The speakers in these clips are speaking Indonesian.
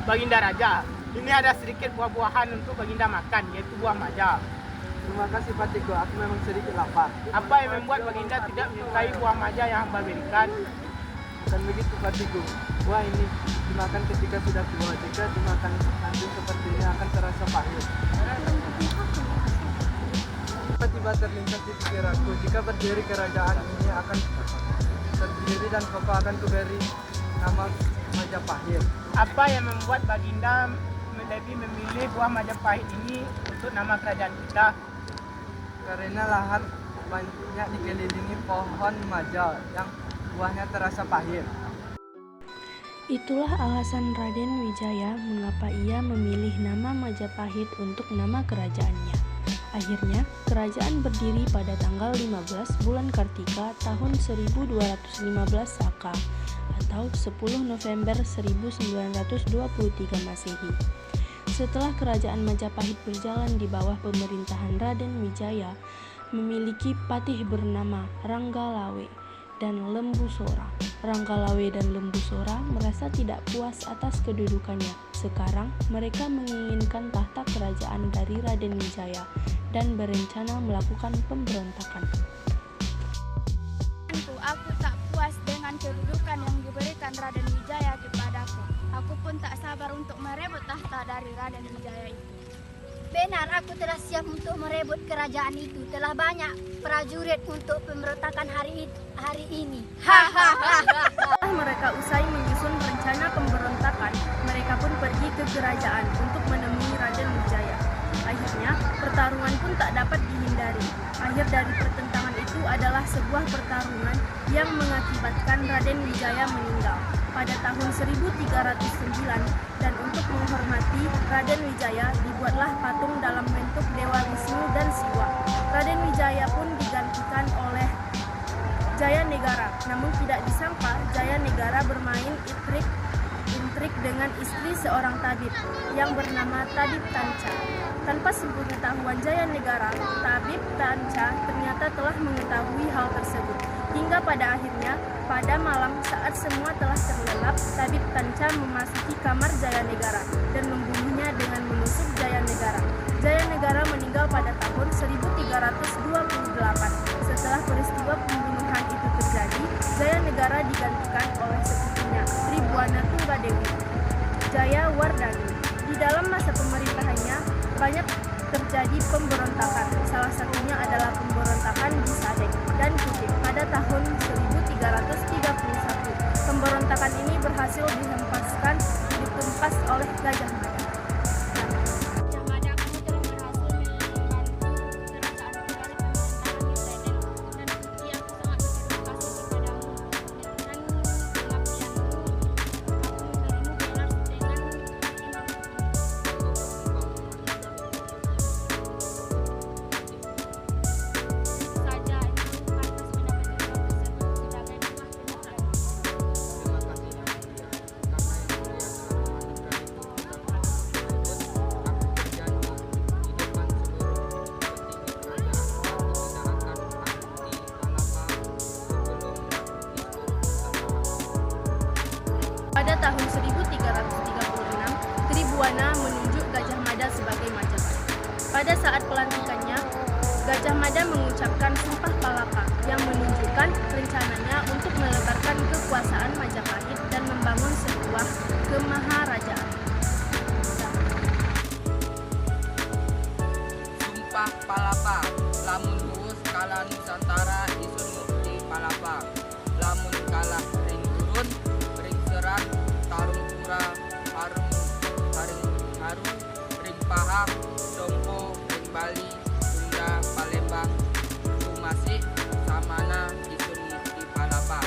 Baginda Raja, ini ada sedikit buah-buahan untuk Baginda makan, yaitu buah maja. Terima kasih Patiku, aku memang sedikit lapar. Apa yang membuat Baginda tidak menyukai buah maja yang hamba berikan? Bukan begitu Patiku. Buah ini dimakan ketika sudah tua. Jika dimakan nanti seperti ini akan terasa pahit. Tiba-tiba terlintas di pikiranku, jika berdiri kerajaan ini akan terdiri dan Papa akan kuberi nama Majapahit. Apa yang membuat Baginda lebih memilih buah Majapahit ini untuk nama kerajaan kita? Karena lahan banyak dikelilingi pohon maja yang buahnya terasa pahit. Itulah alasan Raden Wijaya mengapa ia memilih nama Majapahit untuk nama kerajaannya. Akhirnya, kerajaan berdiri pada tanggal 15 bulan Kartika tahun 1215 Saka atau 10 November 1923 Masehi. Setelah kerajaan Majapahit berjalan di bawah pemerintahan Raden Wijaya, memiliki patih bernama Ranggalawe dan Lembusora. Ranggalawe dan Lembusora merasa tidak puas atas kedudukannya. Sekarang mereka menginginkan tahta kerajaan dari Raden Wijaya dan berencana melakukan pemberontakan. Aku tak puas dengan kedudukan yang diberikan Raden Wijaya kepadaku. Aku pun tak sabar untuk merebut tahta dari Raden Wijaya itu. Benar, aku telah siap untuk merebut kerajaan itu. Telah banyak prajurit untuk pemberontakan hari ini. Setelah mereka usai menyusun rencana pemberontakan, mereka pun pergi ke kerajaan untuk menemui Raden Wijaya. Akhirnya, pertarungan pun tak dapat dihindari. Akhir dari pertentangan itu adalah sebuah pertarungan yang mengakibatkan Raden Wijaya meninggal pada tahun 1309, dan untuk menghormati Raden Wijaya dibuatlah patung dalam bentuk Dewa Wisnu dan Siwa. Raden Wijaya pun digantikan oleh Jaya Negara. Namun tidak disangka Jaya Negara bermain intrik dengan istri seorang tabib yang bernama Tabib Tanca. Tanpa sepengetahuan Jaya Negara, Tabib Tanca ternyata telah mengetahui hal tersebut. Hingga pada akhirnya, pada malam saat semua telah terlelap, Tabib Tanca memasuki kamar Jaya Negara dan membunuhnya dengan menusuk Jaya Negara. Jaya Negara meninggal pada tahun 1328. Setelah peristiwa pembunuhan itu terjadi, Jaya Negara digantikan oleh sepupunya, Tribuana Tunggadewi, Jaya Wardani. Di dalam masa pemerintahannya, banyak terjadi pemberontakan. Salah satunya adalah pemberontakan di Sadek dan Kutik pada tahun 1331. Pemberontakan ini berhasil ditempas oleh Gajah Mada. Gajah Mada, kamu telah berhasil membantu kerajaan dari pemerintahan di Sadek dan Kutik. Aku sangat berterima kasih kepadamu. Dengan pengabdianmu, aku mencarimu balas dengan saja itu pantas mendapatkan gelar tersebut sebagai buah kemenangan. Pada tahun 1336, Tribuana menunjuk Gajah Mada sebagai Majapahit. Pada saat pelantikannya, Gajah Mada mengucapkan Sumpah Palapa yang menunjukkan rencananya untuk melebarkan kekuasaan Majapahit dan membangun sebuah kemaharajaan. Sumpah Palapa, lamun luwus kala Nusantara isun mukti palapa, lamun kalah ring turun, ring serang, tarung pura, parung, haring haru, ring pahang, dompo, ring Bali, Sunda, Palembang, Sumasih, Samana, isun mukti palapa.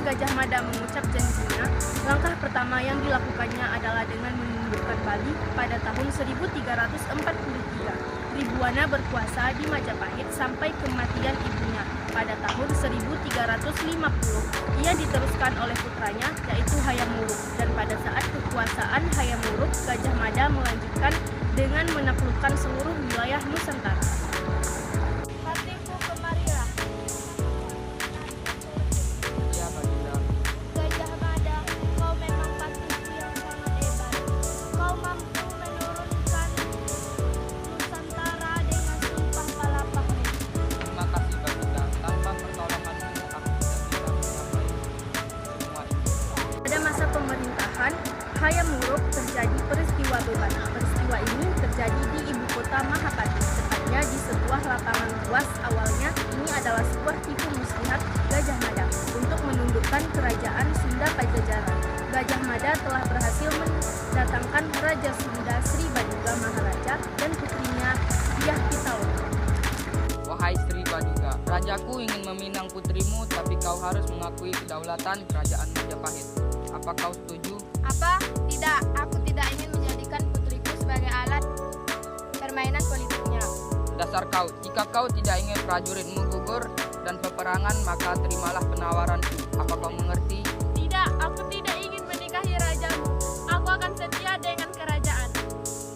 Gajah Mada mengucap janjinya, langkah pertama yang dilakukannya adalah dengan menundukkan Bali pada tahun 1343. Tribuana berkuasa di Majapahit sampai kematian ibunya pada tahun 1350. Ia diteruskan oleh putranya yaitu Hayam Wuruk, dan pada saat kekuasaan Hayam Wuruk, Gajah Mada melanjutkan dengan menaklukkan seluruh wilayah Nusantara. Hatiku kemarilah. Ya Baginda. Gajah Mada, lapangan luas awalnya ini adalah sebuah tipu muslihat Gajah Mada untuk menundukkan kerajaan Sunda Pajajaran. Gajah Mada telah berhasil mendatangkan Raja Sunda Sri Baduga Maharaja dan putrinya Dyah Pitaloka. Wahai Sri Baduga, rajaku ingin meminang putrimu, tapi kau harus mengakui kedaulatan kerajaan Majapahit. Apa kau setuju? Apa? Tidak, aku tidak ingin menjadikan putriku sebagai alat permainan politiknya. Dasar kau, jika kau tidak ingin prajuritmu gugur dan peperangan, maka terimalah penawaranku. Apa kau mengerti? Tidak, aku tidak ingin menikahi rajamu. Aku akan setia dengan kerajaan.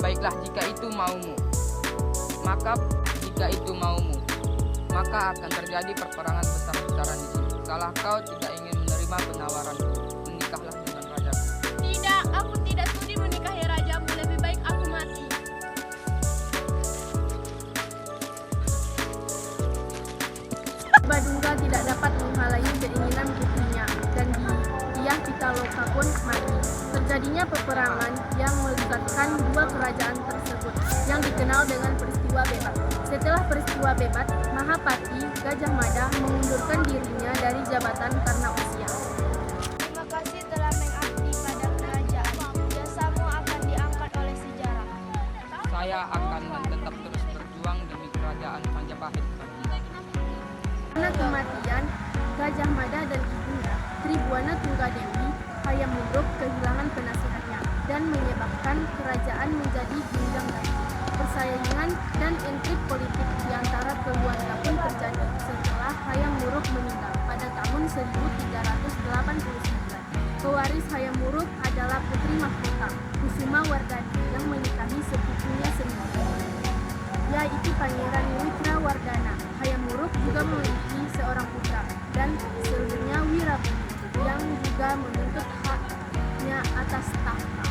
Baiklah, jika itu maumu, maka akan terjadi perperangan besar-besaran di sini. Salah kau tidak ingin menerima penawaranku. Menikahlah dengan rajaku. Tidak, aku tidak sudi menikahi rajamu. Lebih baik aku mati. Baduga tidak dapat menghalangi keinginan putrinya dan Dyah Pitaloka pun mati. Terjadinya peperangan yang melibatkan dua kerajaan tersebut yang dikenal dengan peristiwa Bebat. Setelah peristiwa Bebat, Mahapati Gajah Mada mengundurkan dirinya dari jabatan karena usia. Terima kasih telah mengabdi pada kerajaan. Jasamu akan diangkat oleh sejarah. Saya akan tetap terus berjuang demi kerajaan Majapahit. Karena kematian Gajah Mada dan ibunda Tribuana Tunggadewi, Hayam Wuruk kehilangan penasihatnya dan menyebabkan kerajaan menjadi gunjang ganjing. Persaingan dan intrik politik di antara keluarga pun terjadi setelah Hayam Wuruk meninggal pada tahun 1389. Pewaris Hayam Wuruk adalah Putri Mahkota Kusuma Wardani yang menikahi sepupunya sendiri, yaitu Pangeran Wicrawardana. Hayam Wuruk juga memiliki seorang putra dan seluruhnya Wirabumi yang juga menuntut haknya atas tahta.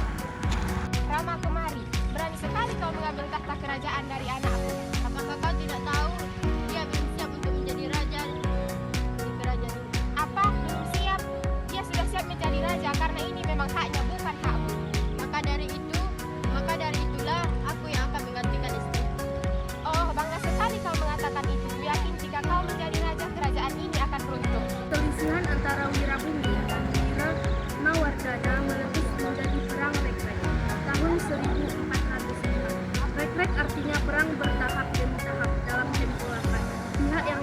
Rama kemari, berani sekali kau mengambil tahta kerajaan dari anakku. Apakah kau tidak tahu dia belum siap untuk menjadi raja di kerajaan ini? Apa? Belum siap? Dia sudah siap menjadi raja karena ini memang haknya, bukan hakku. Maka dari itulah aku yang akan menggantikan istriku. Oh, bangga sekali kau mengatakan itu. Yakin jika kau menjadi raja, kerajaan ini akan runtuh. Perselisihan antara Wirabumi dan Wicrawardana meletus menjadi perang Rekrek tahun 1405. Rekrek artinya perang bertahap demi tahap dalam tempo lambat. Pihak yang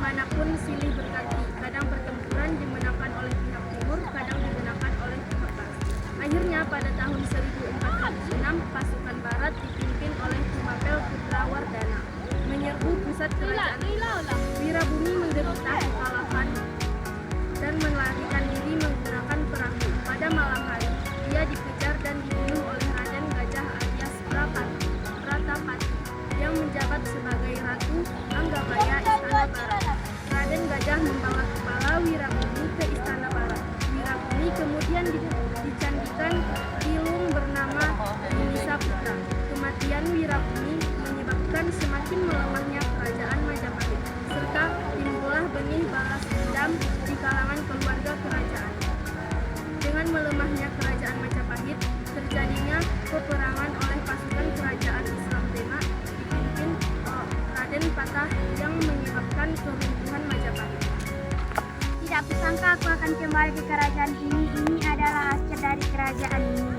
manapun silih berganti, kadang pertempuran dimenangkan oleh pihak timur, kadang dimenangkan oleh pihak barat. Akhirnya pada tahun 1406 pasukan barat dipimpin oleh Tumapel Putrawardana menyerbu pusat kerajaan. Wirabumi menderita kekalahan dan melarikan diri menggunakan perahu. Pada malam hari, dia dikejar dan dibunuh oleh Raden Gajah alias Pratapati yang menjabat sebagai Ratu Anggabaya Istana Barat. Raden Gajah membawa kepala Wirabumi ke Istana Barat. Wirabumi kemudian dicandikan ilung bernama Dinisa Putra. Kematian Wirabumi menyebabkan semakin melemahnya kerajaan Majapahit, serta timbullah benih balas dendam di kalangan keluarga kerajaan. Dengan melemahnya kerajaan Majapahit, terjadinya peperangan oleh pasukan kerajaan Islam Demak dipimpin Raden Patah yang menyebabkan keruntuhan Majapahit. Tidak kusangka aku akan kembali ke kerajaan ini. Ini adalah askar dari kerajaan ini.